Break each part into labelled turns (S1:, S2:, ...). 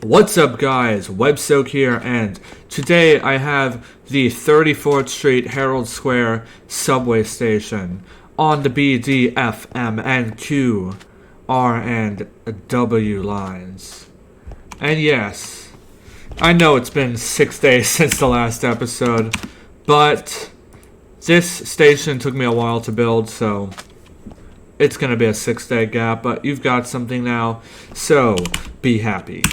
S1: What's up guys, WebSoak here, and today I have the 34th Street Herald Square subway station on the B, D, F, M, and Q, R, and W lines. And yes, I know it's been 6 days since the last episode, but this station took me a while to build, so it's gonna be a 6-day gap, but you've got something now, so be happy.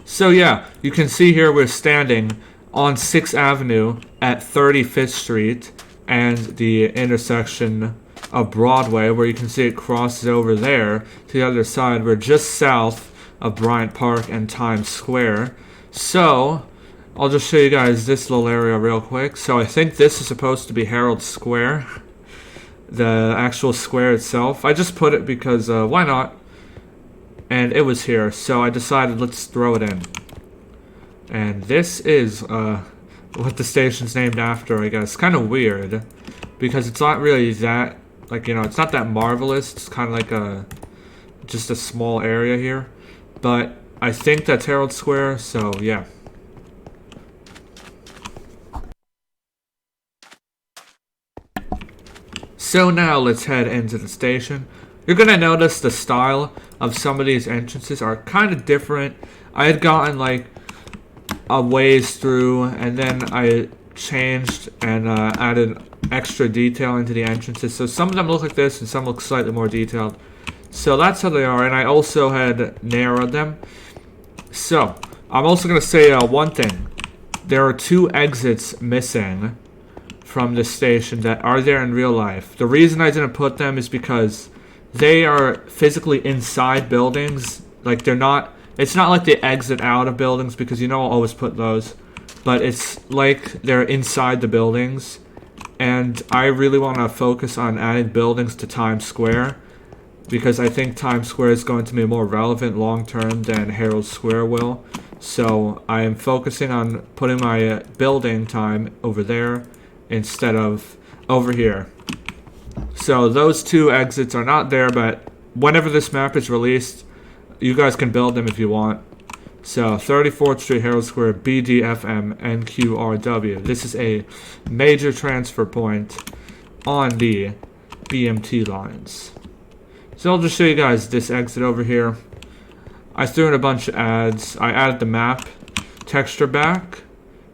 S1: So yeah, you can see here we're standing on 6th Avenue at 35th Street and the intersection of Broadway, where you can see it crosses over there to the other side. We're just south of Bryant Park and Times Square. So I'll just show you guys this little area real quick. So I think this is supposed to be Herald Square, the actual square itself. I just put it because why not? And it was here, so I decided let's throw it in. And this is what the station's named after, I guess. Kind of weird, because it's not really that, like, you know, it's not that marvelous. It's kind of like just a small area here. But I think that's Herald Square, so yeah. So now let's head into the station. You're going to notice the style of some of these entrances are kind of different. I had gotten like a ways through, and then I changed and added extra detail into the entrances. So some of them look like this and some look slightly more detailed. So that's how they are, and I also had narrowed them. So I'm also going to say one thing. There are 2 exits missing from this station that are there in real life. The reason I didn't put them is because they are physically inside buildings. Like, they're not, it's not like they exit out of buildings, because you know I'll always put those, but it's like they're inside the buildings. And I really want to focus on adding buildings to Times Square, because I think Times Square is going to be more relevant long term than Herald Square will. So I am focusing on putting my building time over there instead of over here. So those 2 exits are not there, but whenever this map is released, you guys can build them if you want. So 34th Street, Herald Square, BDFM, NQRW. This is a major transfer point on the BMT lines. So I'll just show you guys this exit over here. I threw in a bunch of ads. I added the map texture back.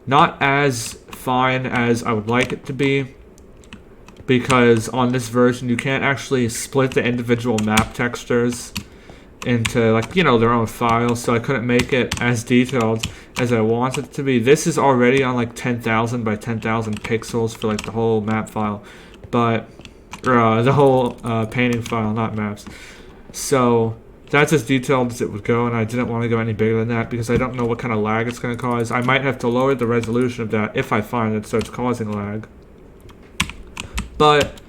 S1: Not as fine as I would like it to be, because on this version you can't actually split the individual map textures into, like, you know, their own files, so I couldn't make it as detailed as I wanted it to be. This is already on like 10,000 by 10,000 pixels for like the whole map file, but the whole painting file, not maps. So that's as detailed as it would go, and I didn't want to go any bigger than that because I don't know what kind of lag it's going to cause. I might have to lower the resolution of that if I find it starts causing lag, but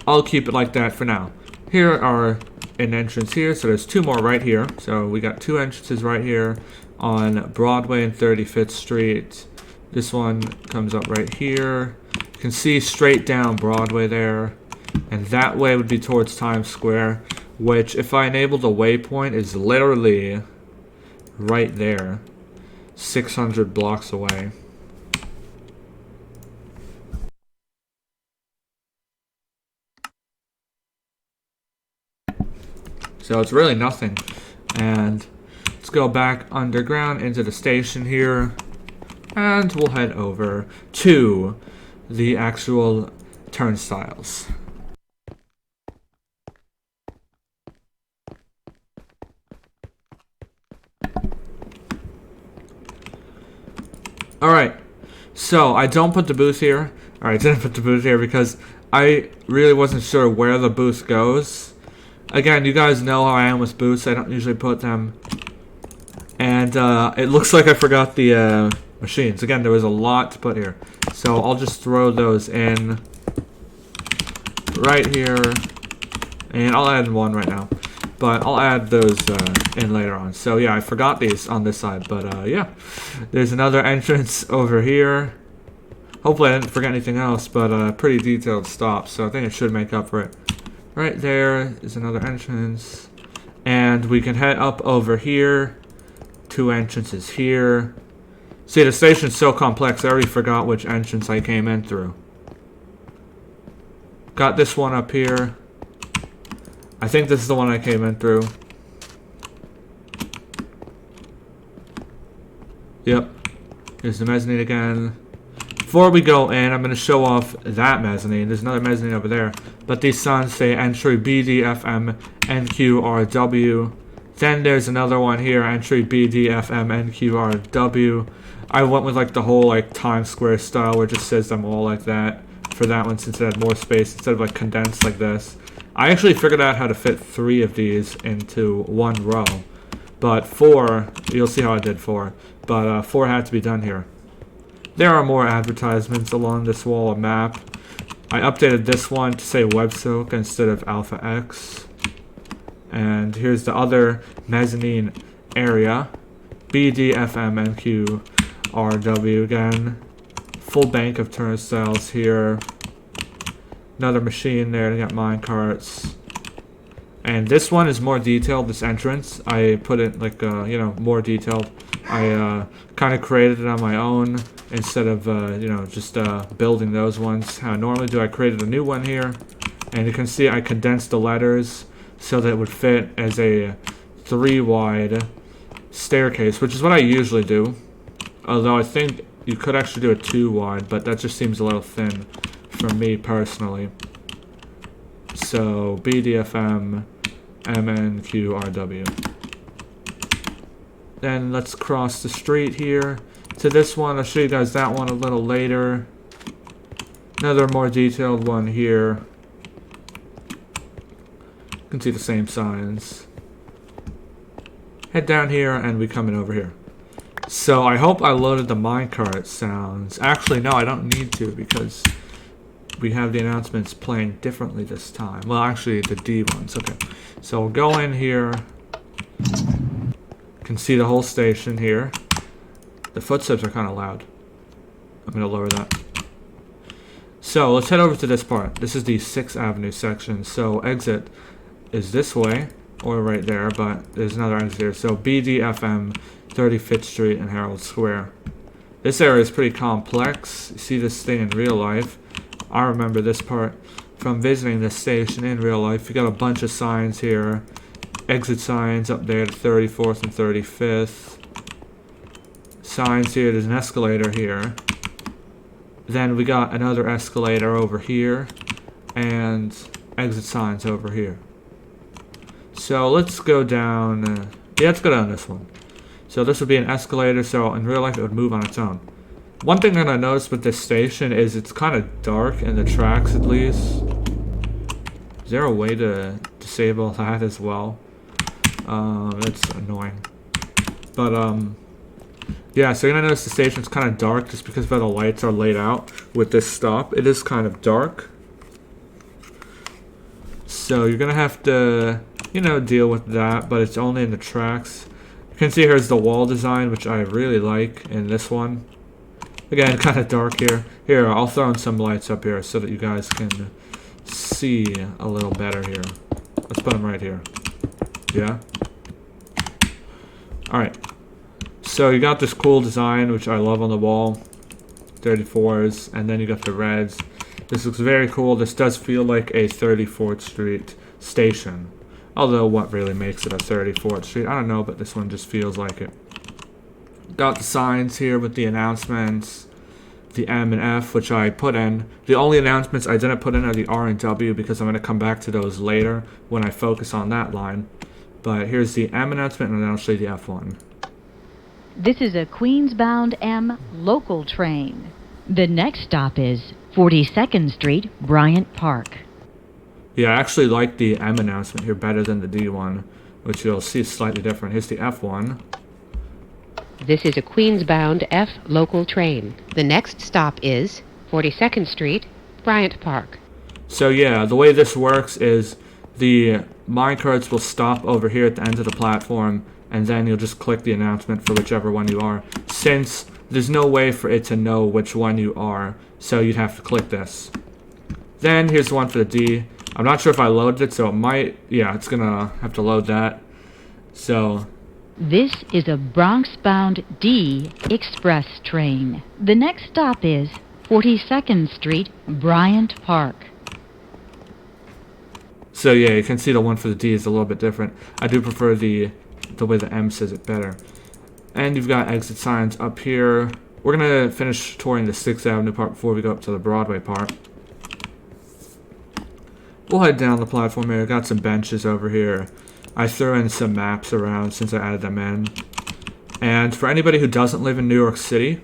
S1: I'll keep it like that for now. Here are an entrance here, so there's 2 more right here. So we got 2 entrances right here on Broadway and 35th Street. This one comes up right here. You can see straight down Broadway there, and that way would be towards Times Square, which, if I enable the waypoint, is literally right there, 600 blocks away. So it's really nothing. And let's go back underground into the station here, and we'll head over to the actual turnstiles. Alright, so I don't put the booth here. Alright, I didn't put the booth here because I really wasn't sure where the booth goes. Again, you guys know how I am with booths. I don't usually put them. And it looks like I forgot the machines. Again, there was a lot to put here. So I'll just throw those in right here. And I'll add 1 right now. But I'll add those in later on. So yeah, I forgot these on this side. But yeah, there's another entrance over here. Hopefully I didn't forget anything else, but pretty detailed stop. So I think it should make up for it. Right there is another entrance. And we can head up over here 2 entrances here. See, the station's so complex, I already forgot which entrance I came in through. Got this one up here. I think this is the one I came in through. Yep. Here's the mezzanine again. Before we go in, I'm going to show off that mezzanine. There's another mezzanine over there. But these signs say entry BDFM NQRW. Then there's another one here, entry BDFM NQRW. I went with like the whole like Times Square style where it just says them all like that for that one, since it had more space instead of like condensed like this. I actually figured out how to fit 3 of these into 1 row. But 4, you'll see how I did 4. But 4 had to be done here. There are more advertisements along this wall of map. I updated this one to say WebSoak instead of Alpha X. And here's the other mezzanine area. BDFMNQRW again. Full bank of turnstiles here. Another machine there to get minecarts. And this one is more detailed, this entrance. I put it like, you know, more detailed. I kind of created it on my own instead of, you know, just building those ones. How I normally do, I created a new one here. And you can see I condensed the letters so that it would fit as a 3-wide staircase, which is what I usually do. Although I think you could actually do a 2-wide, but that just seems a little thin for me personally. So BDFM MNQRW. Then let's cross the street here to this one. I'll show you guys that one a little later. Another more detailed one here. You can see the same signs. Head down here and we come in over here. So I hope I loaded the minecart sounds. Actually, no, I don't need to because we have the announcements playing differently this time. Well, actually, the D ones. Okay. So we'll go in here. You can see the whole station here. The footsteps are kind of loud. I'm going to lower that. So let's head over to this part. This is the 6th Avenue section. So exit is this way, or right there, but there's another exit here. So BDFM 35th Street and Herald Square. This area is pretty complex. You see this thing in real life. I remember this part from visiting this station in real life. You got a bunch of signs here. Exit signs up there to 34th and 35th. Signs here. There's an escalator here. Then we got another escalator over here. And exit signs over here. So let's go down. Yeah, let's go down this one. So this would be an escalator. So in real life it would move on its own. One thing that I noticed with this station is it's kind of dark in the tracks, at least. Is there a way to disable that as well? That's annoying. But, yeah, so you're going to notice the station's kind of dark just because of how the lights are laid out with this stop. It is kind of dark. So you're going to have to, you know, deal with that, but it's only in the tracks. You can see here's the wall design, which I really like in this one. Again, kind of dark here. Here, I'll throw in some lights up here so that you guys can see a little better here. Let's put them right here. Yeah? Alright. So you got this cool design, which I love on the wall. 34s, and then you got the reds. This looks very cool. This does feel like a 34th Street station. Although, what really makes it a 34th Street? I don't know, but this one just feels like it. Got the signs here with the announcements, the M and F, which I put in. The only announcements I didn't put in are the R and W because I'm going to come back to those later when I focus on that line. But here's the M announcement, and then I'll show you the F one.
S2: This is a Queens-bound M local train. The next stop is 42nd Street, Bryant Park.
S1: Yeah, I actually like the M announcement here better than the D one, which you'll see is slightly different. Here's the F one.
S3: This is a Queens-bound F local train. The next stop is 42nd Street, Bryant Park.
S1: So yeah, the way this works is the minecarts will stop over here at the end of the platform, and then you'll just click the announcement for whichever one you are. Since there's no way for it to know which one you are, so you'd have to click this. Then here's the one for the D. I'm not sure if I loaded it, so it might, yeah, it's gonna have to load that. So
S2: This is a Bronx-bound D express train. The next stop is 42nd Street, Bryant Park.
S1: So yeah, you can see the one for the D is a little bit different. I do prefer the way the M says it better. And you've got exit signs up here. We're going to finish touring the 6th Avenue part before we go up to the Broadway part. We'll head down the platform here. Got some benches over here. I threw in some maps around since I added them in. And for anybody who doesn't live in New York City,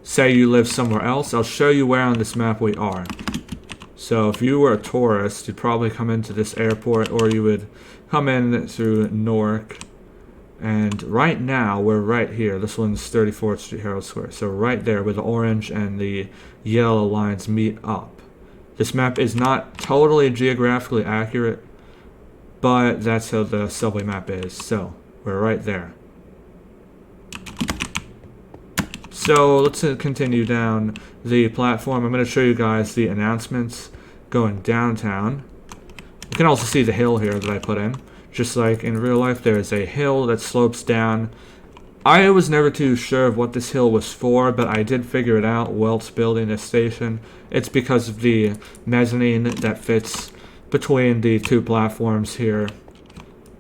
S1: say you live somewhere else, I'll show you where on this map we are. So if you were a tourist, you'd probably come into this airport, or you would come in through Newark. And right now, we're right here. This one's 34th Street, Herald Square. So right there where the orange and the yellow lines meet up. This map is not totally geographically accurate, but that's how the subway map is. So we're right there. So let's continue down the platform. I'm going to show you guys the announcements going downtown. You can also see the hill here that I put in. Just like in real life, there's a hill that slopes down. I was never too sure of what this hill was for, but I did figure it out whilst building this station. It's because of the mezzanine that fits between the two platforms here.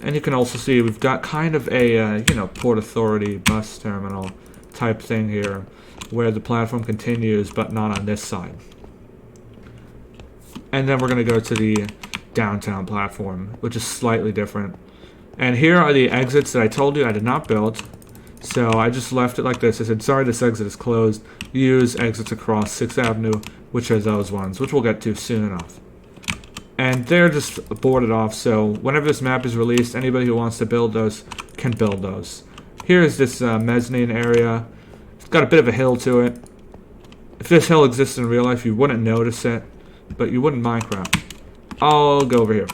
S1: And you can also see we've got kind of a, Port Authority bus terminal type thing here, where the platform continues, but not on this side. And then we're going to go to the downtown platform, which is slightly different. And here are the exits that I told you I did not build. So I just left it like this. I said, sorry, this exit is closed. Use exits across 6th Avenue, which are those ones, which we'll get to soon enough. And they're just boarded off, so whenever this map is released, anybody who wants to build those can build those. Here is this mezzanine area. It's got a bit of a hill to it. If this hill existed in real life, you wouldn't notice it, but you would in Minecraft. I'll go over here.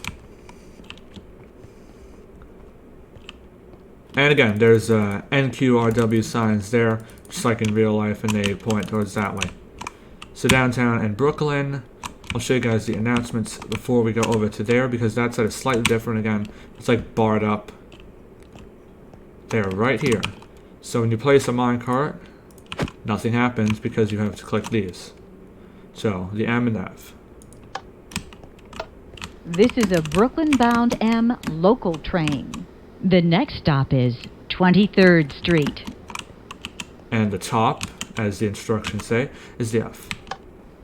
S1: And again, there's NQRW signs there, just like in real life, and they point towards that way. So downtown in Brooklyn, I'll show you guys the announcements before we go over to there, because that side is slightly different again. It's like barred up. They're right here. So when you place a minecart, nothing happens because you have to click these. So the M and F.
S2: This is a Brooklyn-bound M local train. The next stop is 23rd Street.
S1: And the top, as the instructions say, is the F.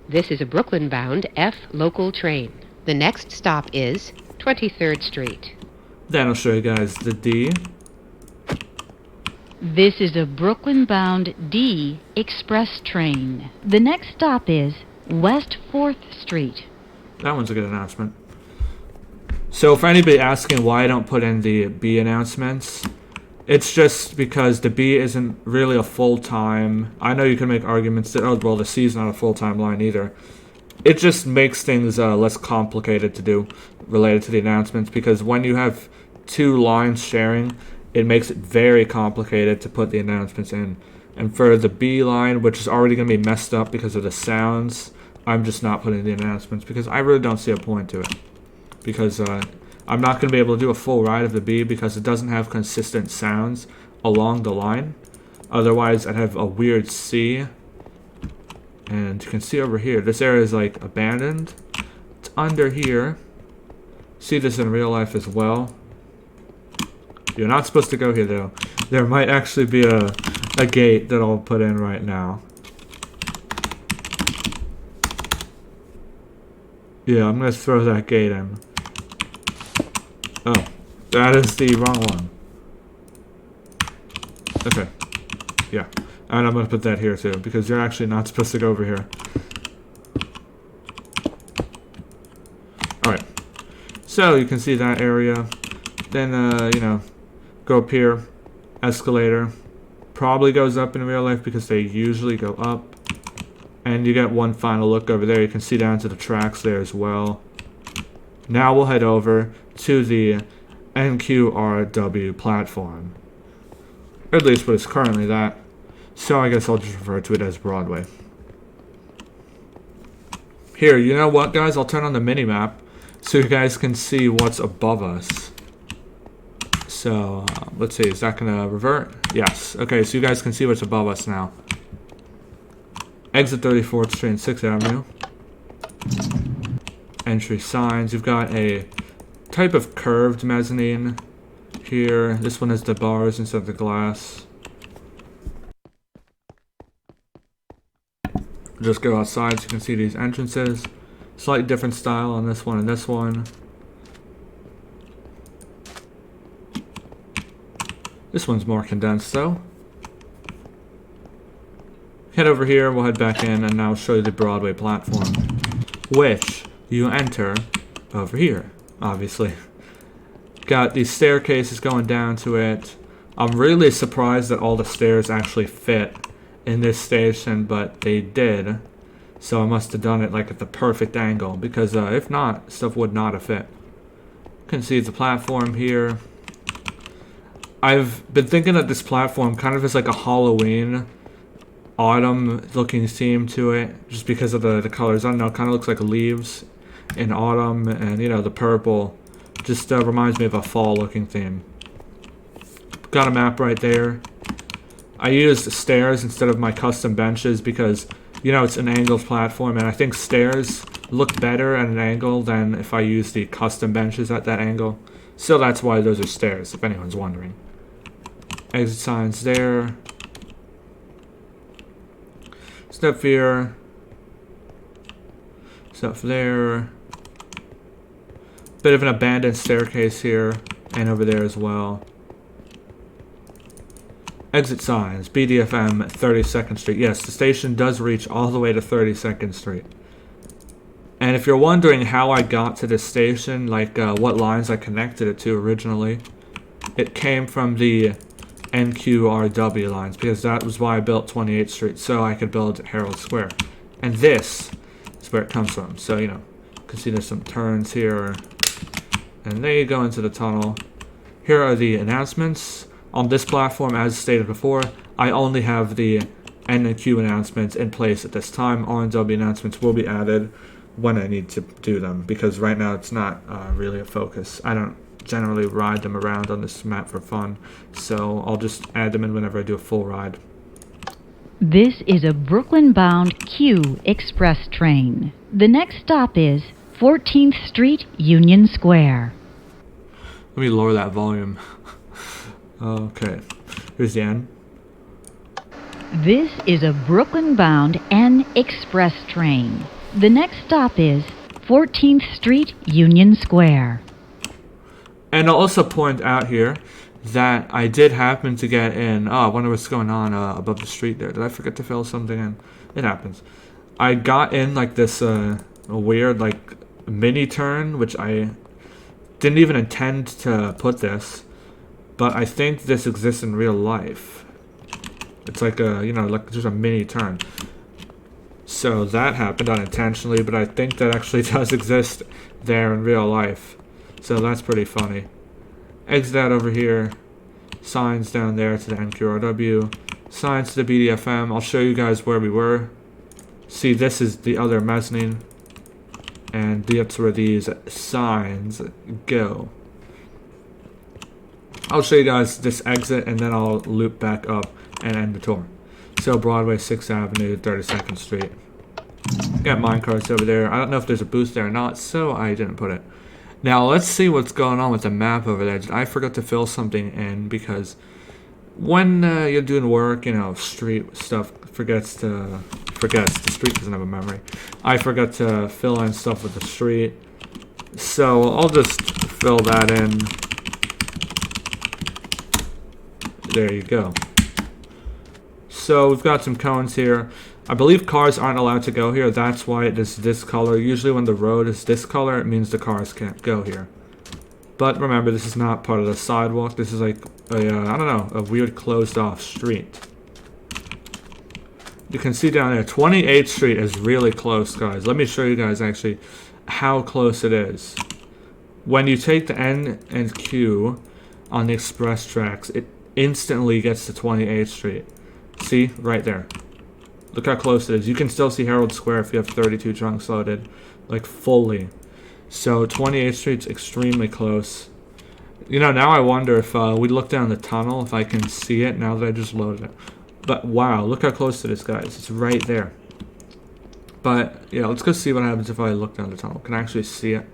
S3: This is a Brooklyn-bound F local train. The next stop is 23rd Street.
S1: Then I'll show you guys the D.
S2: This is a Brooklyn-bound D express train. The next stop is West 4th Street.
S1: That one's a good announcement. So for anybody asking why I don't put in the B announcements, it's just because the B isn't really a full-time. I know you can make arguments that, oh, well, the C is not a full-time line either. It just makes things less complicated to do related to the announcements, because when you have two lines sharing, it makes it very complicated to put the announcements in. And for the B line, which is already going to be messed up because of the sounds, I'm just not putting the announcements because I really don't see a point to it. Because I'm not going to be able to do a full ride of the B because it doesn't have consistent sounds along the line. Otherwise, I'd have a weird C. And you can see over here, this area is like abandoned. It's under here. See this in real life as well. You're not supposed to go here though. There might actually be a gate that I'll put in right now. Yeah, I'm going to throw that gate in. Oh, that is the wrong one. Okay. Yeah. And I'm going to put that here too, because you're actually not supposed to go over here. Alright. So you can see that area. Then, go up here. Escalator. Probably goes up in real life because they usually go up. And you get one final look over there. You can see down to the tracks there as well. Now we'll head over to the NQRW platform. Or at least what is currently that. So I guess I'll just refer to it as Broadway. Here, you know what, guys? I'll turn on the mini-map so you guys can see what's above us. So let's see, is that gonna revert? Yes. Okay, so you guys can see what's above us now. Exit 34th Street and 6th Avenue. Entry signs. You've got a type of curved mezzanine here. This one has the bars instead of the glass. Just go outside so you can see these entrances. Slightly different style on this one and this one. This one's more condensed though. Head over here, we'll head back in, and now show you the Broadway platform, which you enter over here, obviously. Got these staircases going down to it. I'm really surprised that all the stairs actually fit in this station, but they did. So I must have done it like at the perfect angle, because if not, stuff would not have fit. You can see the platform here. I've been thinking that this platform kind of is like a Halloween autumn looking theme to it, just because of the colors. I don't know, it kind of looks like leaves in autumn, and you know, the purple just reminds me of a fall looking theme. Got a map right there. I used stairs instead of my custom benches because, you know, it's an angled platform, and I think stairs look better at an angle than if I use the custom benches at that angle. So that's why those are stairs, if anyone's wondering. Exit signs there. Step here. Step there. Bit of an abandoned staircase here, and over there as well. Exit signs, BDFM 32nd Street. Yes, the station does reach all the way to 32nd Street. And if you're wondering how I got to this station, like what lines I connected it to originally, it came from the NQRW lines, because that was why I built 28th Street, so I could build Herald Square. And this is where it comes from. So, you know, you can see there's some turns here. And there you go into the tunnel. Here are the announcements. On this platform, as stated before, I only have the N and Q announcements in place at this time. R and W announcements will be added when I need to do them, because right now it's not really a focus. I don't generally ride them around on this map for fun, so I'll just add them in whenever I do a full ride.
S2: This is a Brooklyn-bound Q Express train. The next stop is 14th Street, Union Square.
S1: Let me lower that volume. Okay, here's the N.
S2: This is a Brooklyn-bound N Express train. The next stop is 14th Street, Union Square.
S1: And I'll also point out here that I did happen to get in. Oh, I wonder what's going on above the street there. Did I forget to fill something in? It happens. I got in like this a weird like mini turn, which I didn't even intend to put this, but I think this exists in real life. It's like a, you know, like just a mini turn. So that happened unintentionally, but I think that actually does exist there in real life. So that's pretty funny. Exit out over here. Signs down there to the NQRW. Signs to the BDFM. I'll show you guys where we were. See, this is the other mezzanine. And that's where these signs go. I'll show you guys this exit, and then I'll loop back up and end the tour. So Broadway, 6th Avenue, 32nd Street. Got minecarts over there. I don't know if there's a booth there or not, so I didn't put it. Now let's see what's going on with the map over there. I forgot to fill something in, because when you're doing work, you know, street stuff forgets, the street doesn't have a memory. I forgot to fill in stuff with the street, so I'll just fill that in. There you go. So we've got some cones here. I believe cars aren't allowed to go here. That's why it is this color. Usually when the road is this color, it means the cars can't go here. But remember, this is not part of the sidewalk. This is like a, I don't know, a weird closed off street. You can see down there, 28th Street is really close, guys. Let me show you guys actually how close it is. When you take the N and Q on the express tracks, it instantly gets to 28th Street. See, right there. Look how close it is. You can still see Herald Square if you have 32 trunks loaded, like fully. So 28th Street's extremely close. You know, now I wonder if we look down the tunnel, if I can see it now that I just loaded it. But wow, look how close it is, guys. It's right there. But yeah, let's go see what happens if I look down the tunnel. Can I actually see it?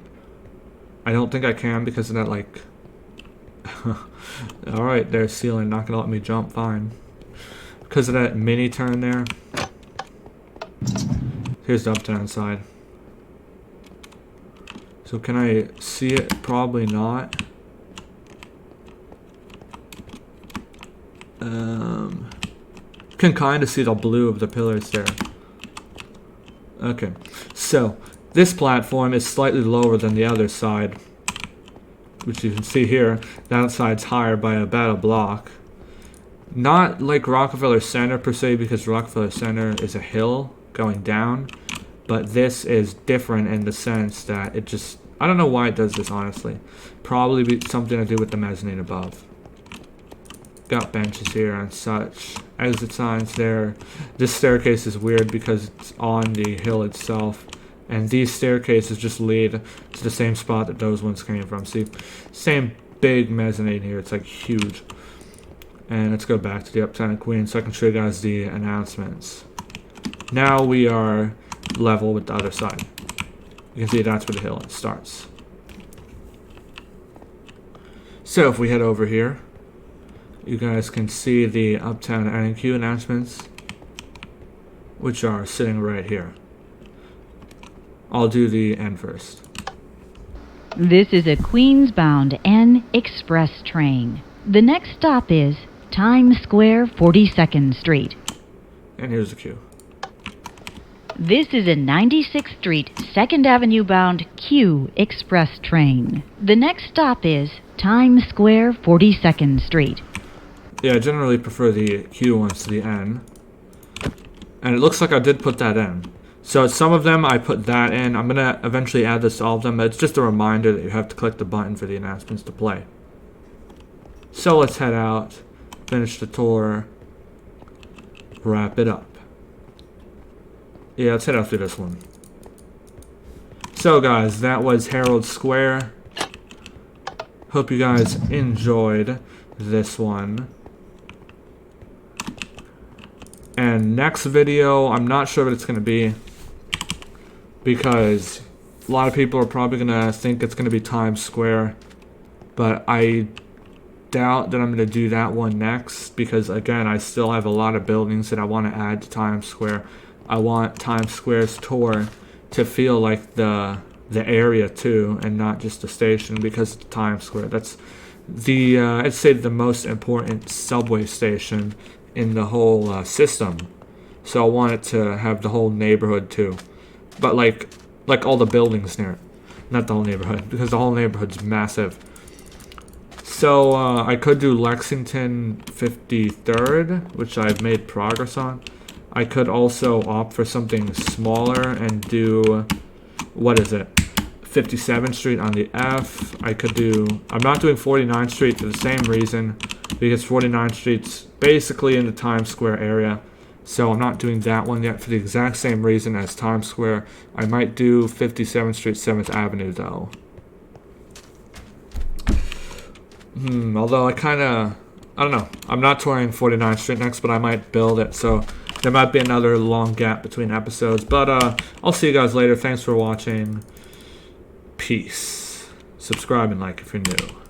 S1: I don't think I can because of that, like... Alright, there's ceiling. Not gonna let me jump. Fine. Because of that mini turn there. Here's the uptown side. So can I see it? Probably not. Can kind of see the blue of the pillars there. Okay, so this platform is slightly lower than the other side, which you can see here. That side's higher by about a block. Not like Rockefeller Center per se, because Rockefeller Center is a hill going down, but this is different in the sense that it just, I don't know why it does this, honestly. Probably be something to do with the mezzanine above. Got benches here and such. Exit signs there. This staircase is weird because it's on the hill itself. And these staircases just lead to the same spot that those ones came from. See, same big mezzanine here. It's like huge. And let's go back to the Uptown and Queens so I can show you guys the announcements. Now we are level with the other side. You can see that's where the hill starts. So if we head over here, you guys can see the Uptown NQ announcements, which are sitting right here. I'll do the N first.
S2: This is a Queens-bound N Express train. The next stop is Times Square, 42nd Street.
S1: And here's the Q.
S2: This is a 96th Street, 2nd Avenue bound Q Express train. The next stop is Times Square, 42nd Street.
S1: Yeah, I generally prefer the Q ones to the N. And it looks like I did put that in. So some of them I put that in. I'm going to eventually add this to all of them, but it's just a reminder that you have to click the button for the announcements to play. So let's head out, finish the tour, wrap it up. Yeah, let's head out through this one. So guys, that was Herald Square. Hope you guys enjoyed this one. And next video, I'm not sure what it's going to be, because a lot of people are probably going to think it's going to be Times Square, but I doubt that I'm going to do that one next, because again, I still have a lot of buildings that I want to add to Times Square. I want Times Square's tour to feel like the area too, and not just the station, because it's Times Square. That's the I'd say the most important subway station in the whole system. So I want it to have the whole neighborhood too, but like all the buildings near it, not the whole neighborhood, because the whole neighborhood's massive. So I could do Lexington 53rd, which I've made progress on. I could also opt for something smaller and do, what is it, 57th Street on the F. I could do, I'm not doing 49th Street for the same reason, because 49th Street's basically in the Times Square area. So I'm not doing that one yet for the exact same reason as Times Square. I might do 57th Street, 7th Avenue though. Although I don't know. I'm not touring 49th Street next, but I might build it. So there might be another long gap between episodes. But I'll see you guys later. Thanks for watching. Peace. Subscribe and like if you're new.